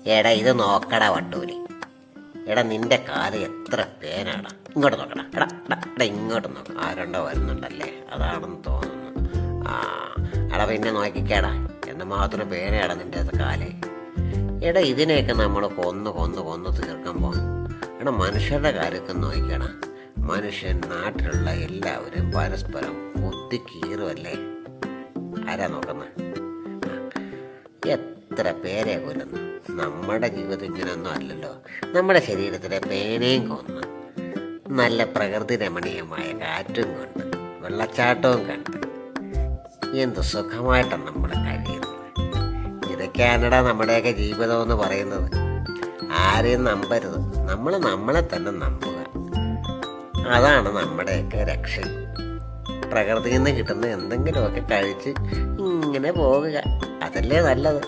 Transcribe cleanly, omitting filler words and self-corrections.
എടാ ഇത് നോക്കടാ വട്ടൂരി. എടാ നിന്റെ കാല് എത്ര പേനാടാ. ഇങ്ങോട്ട് നോക്കടാ. എടാ എടാ എടാ ഇങ്ങോട്ട് നോക്കാം. ആരുണ്ടോ വരുന്നുണ്ടല്ലേ, അതാണെന്ന് തോന്നുന്നു. ആ എടാ പിന്നെ നോക്കിക്കേടാ, എന്ന് മാത്രം പേനയാടാ നിന്റെ കാല്. എടാ ഇതിനെയൊക്കെ നമ്മൾ കൊന്ന് തീർക്കുമ്പോൾ എടാ മനുഷ്യരുടെ കാര്യമൊക്കെ നോക്കിക്കടാ. മനുഷ്യൻ നാട്ടിലുള്ള എല്ലാവരും പരസ്പരം കുത്തിക്കീറുമല്ലേ. ആരാ നോക്കുന്ന? എത്ര പേരെ കൊല്ലുന്നു. നമ്മുടെ ജീവിതം ഇങ്ങനെയൊന്നും അല്ലല്ലോ. നമ്മുടെ ശരീരത്തിലെ പേനയും കൊന്ന് നല്ല പ്രകൃതി രമണീയമായ കാറ്റും കൊണ്ട് വെള്ളച്ചാട്ടവും കണ്ട് എന്ത് സുഖമായിട്ടാണ് നമ്മൾ കഴിയുന്നത്. ഇതൊക്കെയാണടാ നമ്മുടെയൊക്കെ ജീവിതം എന്ന് പറയുന്നത്. ആരെയും നമ്പരുത്, നമ്മൾ നമ്മളെ തന്നെ നമ്പുക. അതാണ് നമ്മുടെയൊക്കെ രക്ഷ. പ്രകൃതിയിൽ നിന്ന് കിട്ടുന്ന എന്തെങ്കിലുമൊക്കെ കഴിച്ച് ഇങ്ങനെ പോവുക, അതല്ലേ നല്ലത്.